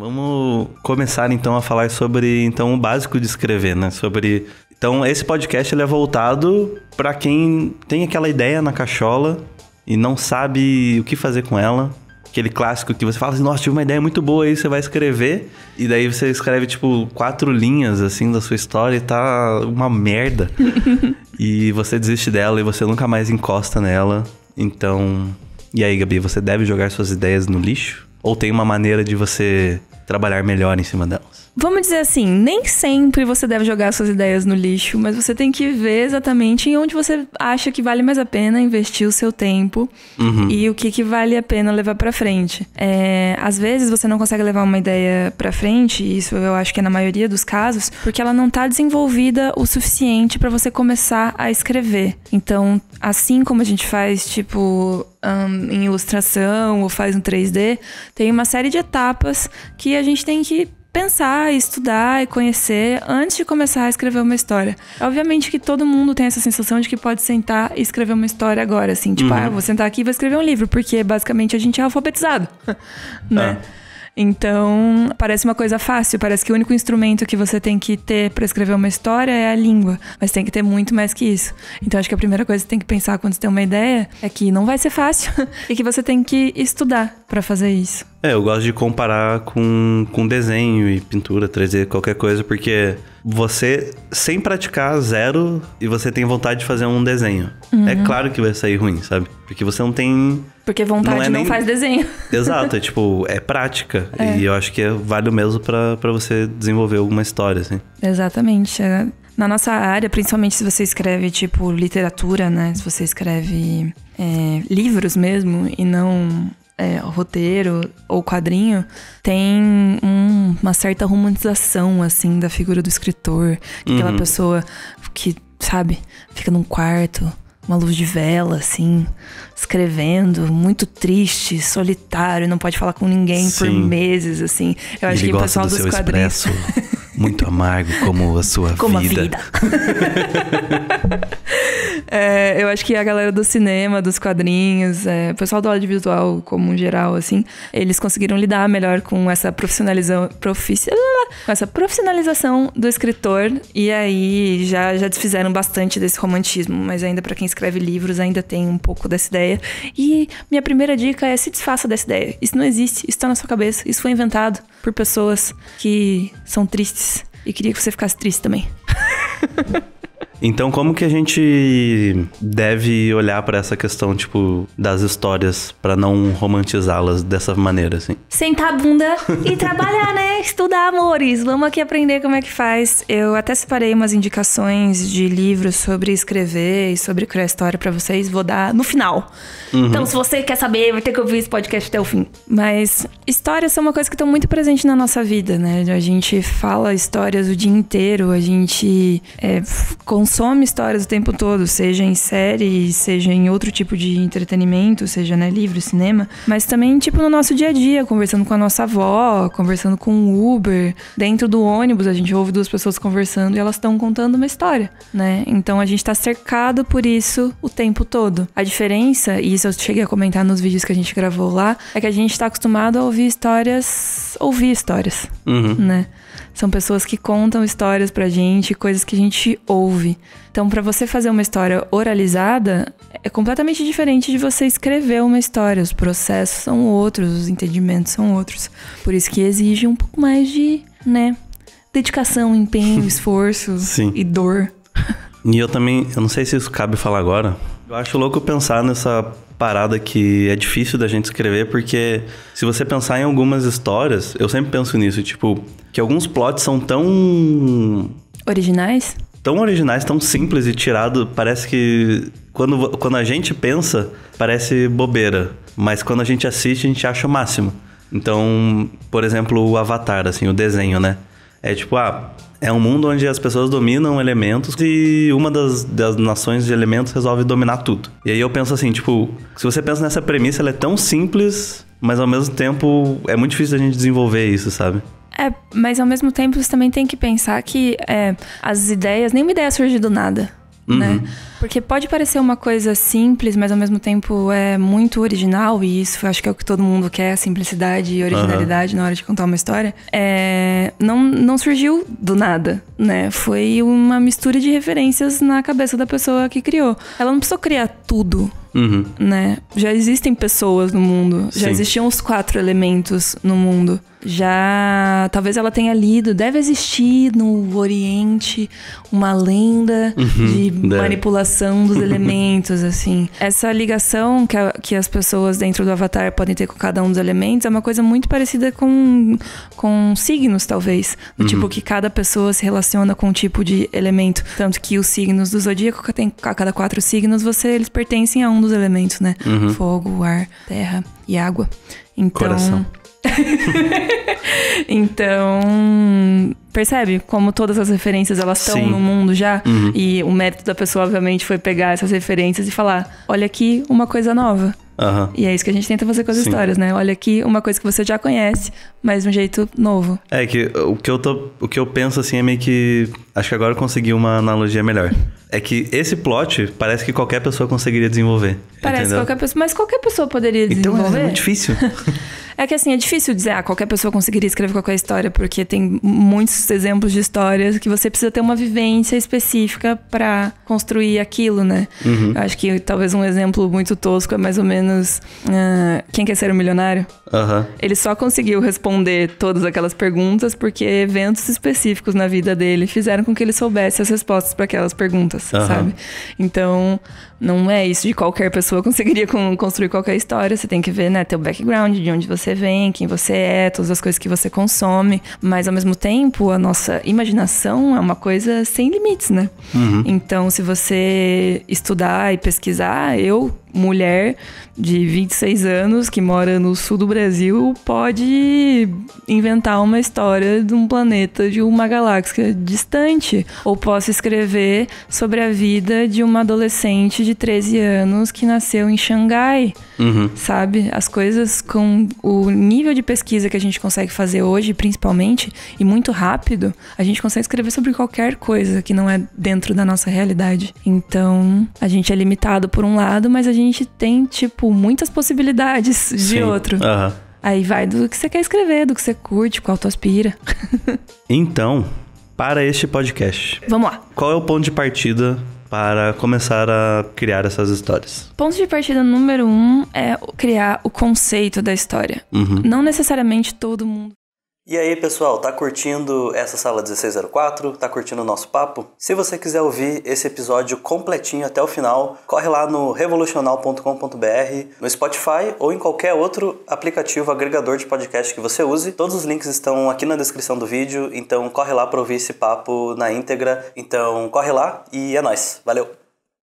Vamos começar então a falar sobre o básico de escrever, né? Então esse podcast ele é voltado para quem tem aquela ideia na cachola e não sabe o que fazer com ela. Aquele clássico que você fala assim, nossa, tive uma ideia muito boa, aí você vai escrever e daí você escreve 4 linhas assim da sua história e tá uma merda. E você desiste dela e você nunca mais encosta nela. Então, e aí, Gabi, você deve jogar suas ideias no lixo? Ou tem uma maneira de você trabalhar melhor em cima delas? Vamos dizer assim, nem sempre você deve jogar suas ideias no lixo, mas você tem que ver exatamente em onde você acha que vale mais a pena investir o seu tempo e o que vale a pena levar pra frente. Às vezes você não consegue levar uma ideia pra frente, e isso eu acho que é na maioria dos casos, porque ela não tá desenvolvida o suficiente pra você começar a escrever. Então, assim como a gente faz, em ilustração ou faz um 3D, tem uma série de etapas que a gente tem que pensar, estudar e conhecer antes de começar a escrever uma história. Obviamente que todo mundo tem essa sensação de que pode sentar e escrever uma história agora, assim, vou sentar aqui e vou escrever um livro, porque basicamente a gente é alfabetizado, né? Então, parece uma coisa fácil, parece que o único instrumento que você tem que ter pra escrever uma história é a língua, mas tem que ter muito mais que isso. Então, acho que a primeira coisa que você tem que pensar quando você tem uma ideia é que não vai ser fácil e que você tem que estudar pra fazer isso. Eu gosto de comparar com desenho e pintura, 3D, qualquer coisa, porque você, sem praticar zero, e você tem vontade de fazer um desenho. É claro que vai sair ruim, sabe? Porque você não tem... Porque vontade não faz desenho. Exato, é prática. E eu acho que vale o mesmo pra você desenvolver alguma história, assim. Exatamente. Na nossa área, principalmente se você escreve, literatura, né? Se você escreve livros mesmo e não... roteiro ou quadrinho, tem uma certa romantização, assim, da figura do escritor. Aquela pessoa que, sabe, fica num quarto, uma luz de vela, assim, escrevendo, muito triste, solitário, não pode falar com ninguém por meses, assim. Eu acho que o pessoal dos quadrinhos... muito amargo como a sua como vida. A vida. Eu acho que a galera do cinema, dos quadrinhos, o pessoal do audiovisual como geral, assim, eles conseguiram lidar melhor com essa profissionalização do escritor, e aí já desfizeram bastante desse romantismo, mas ainda pra quem escreve livros ainda tem um pouco dessa ideia. E minha primeira dica é: se desfaça dessa ideia. Isso não existe, isso tá na sua cabeça, isso foi inventado por pessoas que são tristes e queria que você ficasse triste também. Então, como que a gente deve olhar pra essa questão, das histórias, pra não romantizá-las dessa maneira, assim? Sentar a bunda e trabalhar, né? Estudar, amores. Vamos aqui aprender como é que faz. Eu até separei umas indicações de livros sobre escrever e sobre criar história pra vocês. Vou dar no final. Então, se você quer saber, vai ter que ouvir esse podcast até o fim. Mas histórias são uma coisa que estão muito presente na nossa vida, né? A gente fala histórias o dia inteiro, a gente consome histórias o tempo todo, seja em série, seja em outro tipo de entretenimento, seja, livro, cinema, mas também, no nosso dia a dia, conversando com a nossa avó, conversando com o Uber, dentro do ônibus, a gente ouve 2 pessoas conversando e elas estão contando uma história, né? Então, a gente tá cercado por isso o tempo todo. A diferença, e isso eu cheguei a comentar nos vídeos que a gente gravou lá, é que a gente tá acostumado a ouvir histórias, né? São pessoas que contam histórias pra gente, coisas que a gente ouve. Então, pra você fazer uma história oralizada, é completamente diferente de você escrever uma história. Os processos são outros, os entendimentos são outros. Por isso que exige um pouco mais de, dedicação, empenho, esforço e dor. E eu não sei se isso cabe falar agora. Eu acho louco pensar nessa parada que é difícil da gente escrever, porque se você pensar em algumas histórias, eu sempre penso nisso, que alguns plots são tão... Originais? Tão originais, tão simples e tirado, parece que quando a gente pensa, parece bobeira, mas quando a gente assiste, a gente acha o máximo. Então, por exemplo, o Avatar, assim, o desenho, né? É um mundo onde as pessoas dominam elementos e uma das nações de elementos resolve dominar tudo. E aí eu penso assim, se você pensa nessa premissa, ela é tão simples, mas ao mesmo tempo é muito difícil a gente desenvolver isso, sabe? Mas ao mesmo tempo você também tem que pensar que as ideias, nenhuma ideia surge do nada. né? Porque pode parecer uma coisa simples, mas ao mesmo tempo é muito original, e isso acho que é o que todo mundo quer, simplicidade e originalidade na hora de contar uma história. Não surgiu do nada, né? Foi uma mistura de referências na cabeça da pessoa que criou. Ela não precisou criar tudo, né? Já existem pessoas no mundo, já existiam os 4 elementos no mundo. Talvez ela tenha lido, deve existir no Oriente uma lenda de manipulação dos elementos, assim. Essa ligação que as pessoas dentro do Avatar podem ter com cada um dos elementos é uma coisa muito parecida com signos, talvez. Do tipo que cada pessoa se relaciona com um tipo de elemento. Tanto que os signos do Zodíaco, a cada 4 signos, eles pertencem a um dos elementos, né? Fogo, ar, terra e água. Então... Coração. Então, percebe como todas as referências elas estão no mundo já? E o mérito da pessoa, obviamente, foi pegar essas referências e falar: olha aqui uma coisa nova. E é isso que a gente tenta fazer com as histórias, né? Olha aqui uma coisa que você já conhece, mas de um jeito novo. É que o que eu penso assim é meio que... Acho que agora eu consegui uma analogia melhor. É que esse plot parece que qualquer pessoa conseguiria desenvolver. Parece entendeu? Qualquer pessoa, mas qualquer pessoa poderia desenvolver. Então é muito difícil. É que assim, é difícil dizer, qualquer pessoa conseguiria escrever qualquer história, porque tem muitos exemplos de histórias que você precisa ter uma vivência específica pra construir aquilo, né? Acho que talvez um exemplo muito tosco é mais ou menos Quem Quer Ser um Milionário? Ele só conseguiu responder todas aquelas perguntas porque eventos específicos na vida dele fizeram com que ele soubesse as respostas para aquelas perguntas, sabe? Então, não é isso de qualquer pessoa conseguiria construir qualquer história. Você tem que ver, né, teu background, de onde você vem, quem você é, todas as coisas que você consome. Mas, ao mesmo tempo, a nossa imaginação é uma coisa sem limites, né? Então, se você estudar e pesquisar, mulher de 26 anos que mora no sul do Brasil pode inventar uma história de um planeta, de uma galáxia distante. Ou posso escrever sobre a vida de uma adolescente de 13 anos que nasceu em Xangai, sabe? As coisas com o nível de pesquisa que a gente consegue fazer hoje, principalmente, e muito rápido, a gente consegue escrever sobre qualquer coisa que não é dentro da nossa realidade. Então, a gente é limitado por um lado, mas a gente tem, muitas possibilidades de outro. Aí vai do que você quer escrever, do que você curte, qual tu aspira. Então, para este podcast, vamos lá. Qual é o ponto de partida para começar a criar essas histórias? Ponto de partida número 1 é criar o conceito da história. Não necessariamente todo mundo. E aí, pessoal, tá curtindo essa sala 1604? Tá curtindo o nosso papo? Se você quiser ouvir esse episódio completinho até o final, corre lá no revolucional.com.br, no Spotify ou em qualquer outro aplicativo agregador de podcast que você use. Todos os links estão aqui na descrição do vídeo, então corre lá para ouvir esse papo na íntegra. Então corre lá e é nóis. Valeu!